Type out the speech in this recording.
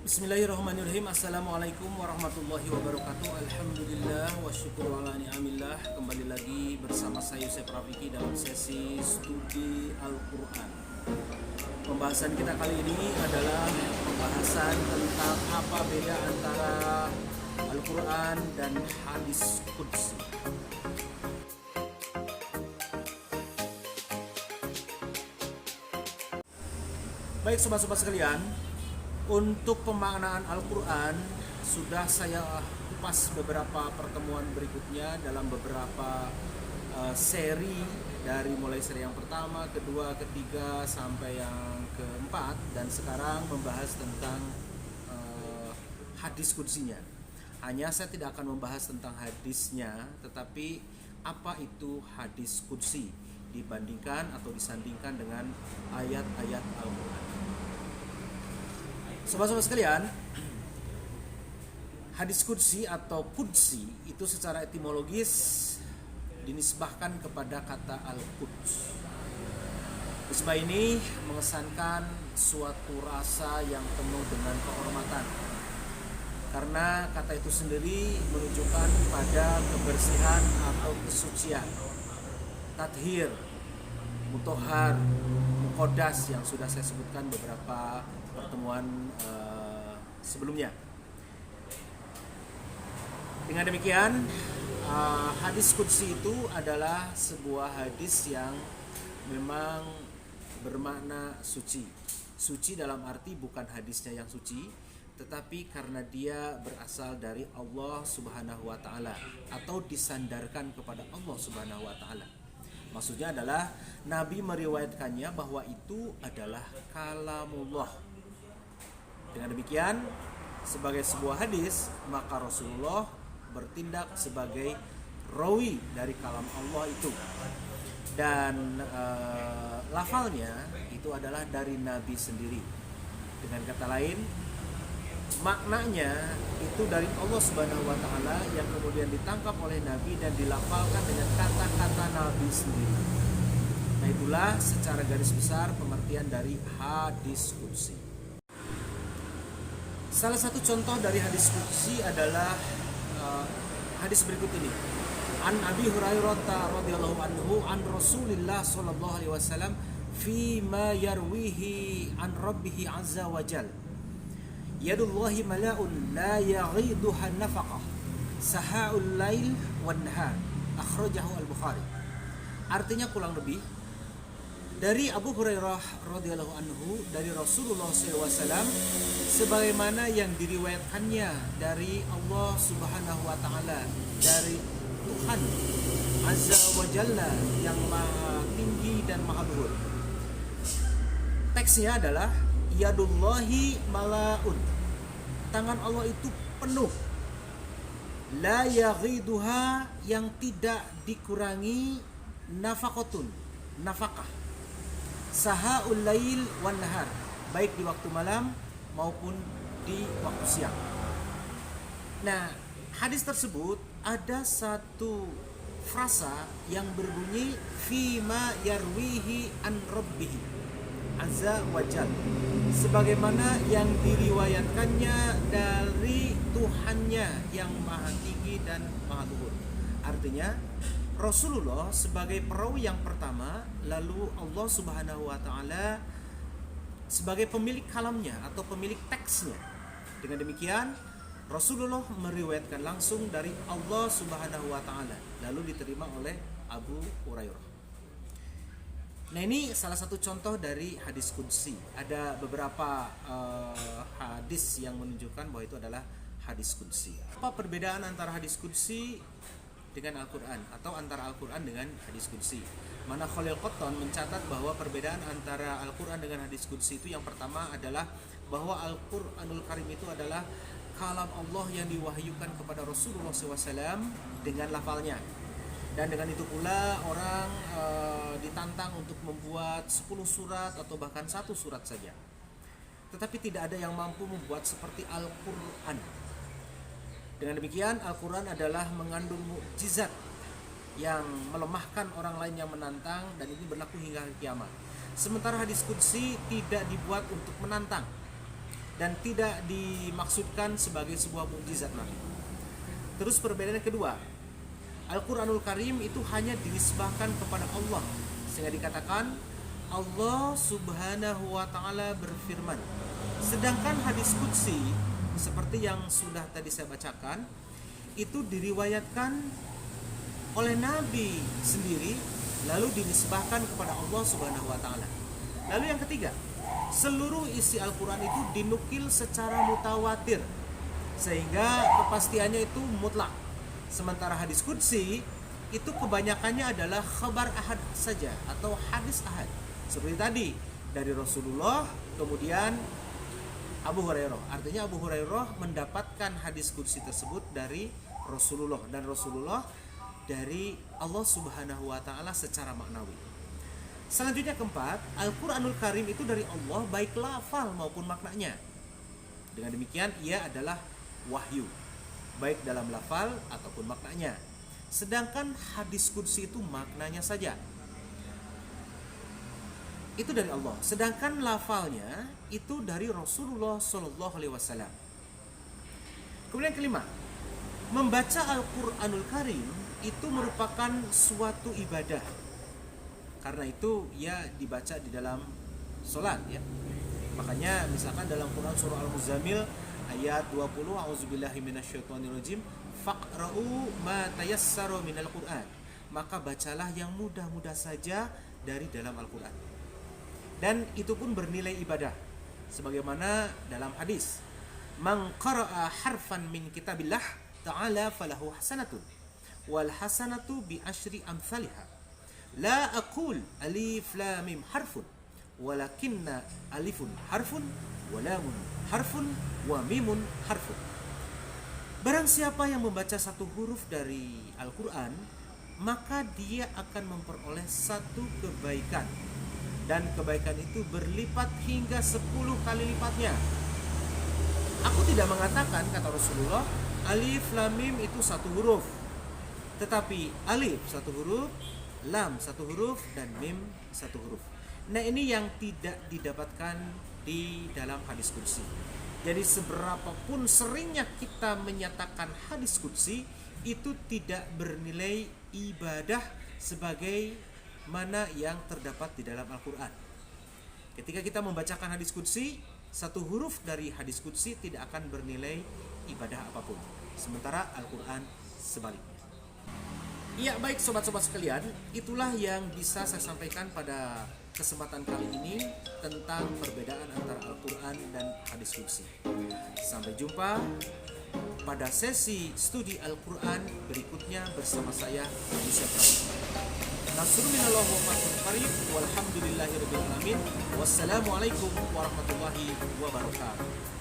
Bismillahirrahmanirrahim. Assalamualaikum warahmatullahi wabarakatuh. Alhamdulillah wa syukur ala ni'amillah. Kembali lagi bersama saya Yusef Rafiki dalam sesi studi Al-Quran. Pembahasan kita kali ini adalah pembahasan tentang apa beda antara Al-Quran dan hadis qudsi. Baik sobat-sobat sekalian, untuk pemaknaan Al-Quran sudah saya kupas beberapa pertemuan berikutnya dalam beberapa seri, dari mulai seri yang pertama, kedua, ketiga sampai yang keempat, dan sekarang membahas tentang hadis qudsinya. Hanya saya tidak akan membahas tentang hadisnya, tetapi apa itu hadis qudsi dibandingkan atau disandingkan dengan ayat-ayat Al-Quran. Sobat-sobat sekalian, hadis qudsi atau qudsi itu secara etimologis dinisbahkan kepada kata al-quds. Nisbah ini mengesankan suatu rasa yang penuh dengan kehormatan, karena kata itu sendiri menunjukkan pada kebersihan atau kesucian, tathir, mutohar, muqaddas yang sudah saya sebutkan beberapa pertemuan sebelumnya. Dengan demikian, hadis qudsi itu adalah sebuah hadis yang memang bermakna suci. Suci dalam arti bukan hadisnya yang suci, tetapi karena dia berasal dari Allah Subhanahu wa taala atau disandarkan kepada Allah Subhanahu wa taala. Maksudnya adalah Nabi meriwayatkannya bahwa itu adalah kalamullah. Dengan demikian, sebagai sebuah hadis, maka Rasulullah bertindak sebagai rawi dari kalam Allah itu. Dan lafalnya itu adalah dari Nabi sendiri. Dengan kata lain, maknanya itu dari Allah Subhanahu wa taala yang kemudian ditangkap oleh Nabi dan dilafalkan dengan kata-kata Nabi sendiri. Nah, itulah secara garis besar pengertian dari hadis qudsi. Salah satu contoh dari hadis qudsi adalah hadis berikut ini. An Abi Hurairah radhiyallahu anhu an Rasulillah sallallahu alaihi wasallam fi ma yarwihi an rabbih azza wa jalla. Yadullahi mala'un la yaghiduha nafaqah saha'ul lail wan nahar. Akhrajahu al-Bukhari. Artinya kurang lebih, dari Abu Hurairah radhiyallahu anhu dari Rasulullah SAW sebagaimana yang diriwayatkannya dari Allah Subhanahu wa taala, dari Tuhan Azza wa Jalla yang maha tinggi dan maha luhur. Teksnya adalah yadullahi mala'un. Tangan Allah itu penuh. La yaghiduha, yang tidak dikurangi, nafaqatun, nafkah. Saha'ul lail wan nahar, baik di waktu malam maupun di waktu siang. Nah, hadis tersebut ada satu frasa yang berbunyi fima yarwihi an rabbih azza wa jalla, sebagaimana yang diriwayatkannya dari Tuhannya yang maha tinggi dan maha luhur. Artinya Rasulullah sebagai perawi yang pertama, lalu Allah Subhanahu wa taala sebagai pemilik kalamnya atau pemilik teksnya. Dengan demikian, Rasulullah meriwayatkan langsung dari Allah Subhanahu wa taala, lalu diterima oleh Abu Hurairah. Nah, ini salah satu contoh dari hadis qudsi. Ada beberapa hadis yang menunjukkan bahwa itu adalah hadis qudsi. Apa perbedaan antara hadis qudsi dengan Al-Quran atau antara Al-Quran dengan hadis qudsi? Mana Khalil Qattan mencatat bahwa perbedaan antara Al-Quran dengan hadis qudsi itu yang pertama adalah bahwa Al-Quranul Karim itu adalah kalam Allah yang diwahyukan kepada Rasulullah SAW dengan lafalnya. Dan dengan itu pula orang ditantang untuk membuat 10 surat atau bahkan 1 surat saja. Tetapi tidak ada yang mampu membuat seperti Al-Quran. Dengan demikian, Al-Quran adalah mengandung mukjizat yang melemahkan orang lain yang menantang, dan ini berlaku hingga hari kiamat. Sementara hadis qudsi tidak dibuat untuk menantang, dan tidak dimaksudkan sebagai sebuah mukjizat Nabi. Terus perbedaan yang kedua, Al-Quranul Karim itu hanya dinisbahkan kepada Allah, sehingga dikatakan Allah subhanahu wa ta'ala berfirman. Sedangkan hadis qudsi seperti yang sudah tadi saya bacakan itu diriwayatkan oleh Nabi sendiri, lalu dinisbahkan kepada Allah subhanahu wa ta'ala. Lalu yang ketiga, seluruh isi Al-Quran itu dinukil secara mutawatir, sehingga kepastiannya itu mutlak. Sementara hadis qudsi itu kebanyakannya adalah khabar ahad saja atau hadis ahad. Seperti tadi, dari Rasulullah, kemudian Abu Hurairah. Artinya Abu Hurairah mendapatkan hadis qudsi tersebut dari Rasulullah, dan Rasulullah dari Allah subhanahu wa ta'ala secara maknawi. Selanjutnya keempat, Al-Quranul Karim itu dari Allah baik lafal maupun maknanya. Dengan demikian ia adalah wahyu, baik dalam lafal ataupun maknanya. Sedangkan hadis qudsi itu maknanya saja, itu dari Allah. Sedangkan lafalnya itu dari Rasulullah SAW. Kemudian kelima, membaca Al-Quranul Karim itu merupakan suatu ibadah. Karena itu ya dibaca di dalam sholat ya. Makanya misalkan dalam Quran surah Al-Muzammil ayat 20, a'udzubillahi minasyaitonirrajim, faqra'u ma tayassara minal Qur'an. Maka bacalah yang mudah-mudah saja dari dalam Al-Quran. Dan itu pun bernilai ibadah. Sebagaimana dalam hadis, man qara'a harfan min kitabillah ta'ala falahu hasanatun wal hasanatu bi asyri amsalihha. La aqul alif lam mim harfun walakinna alifun harfun wa lamun harfun wa mimun harfun. Barang siapa yang membaca satu huruf dari Al-Quran, maka dia akan memperoleh satu kebaikan, dan kebaikan itu berlipat hingga 10 kali lipatnya. Aku tidak mengatakan, kata Rasulullah, alif lam mim itu satu huruf, tetapi alif satu huruf, lam satu huruf, dan mim satu huruf. Nah, ini yang tidak didapatkan di dalam hadis qudsi. Jadi seberapapun seringnya kita menyatakan hadis qudsi, itu tidak bernilai ibadah sebagai mana yang terdapat di dalam Al-Quran. Ketika kita membacakan hadis qudsi, satu huruf dari hadis qudsi tidak akan bernilai ibadah apapun. Sementara Al-Quran sebaliknya. Ya, baik sobat-sobat sekalian, itulah yang bisa saya sampaikan pada kesempatan kali ini tentang perbedaan antara Al-Quran dan hadis qudsi. Sampai jumpa pada sesi studi Al-Quran berikutnya bersama saya, Yusuf Rahim. Nasrul minallah wa fathul qarib walhamdulillahirabbil alamin. Wassalamualaikum warahmatullahi wabarakatuh.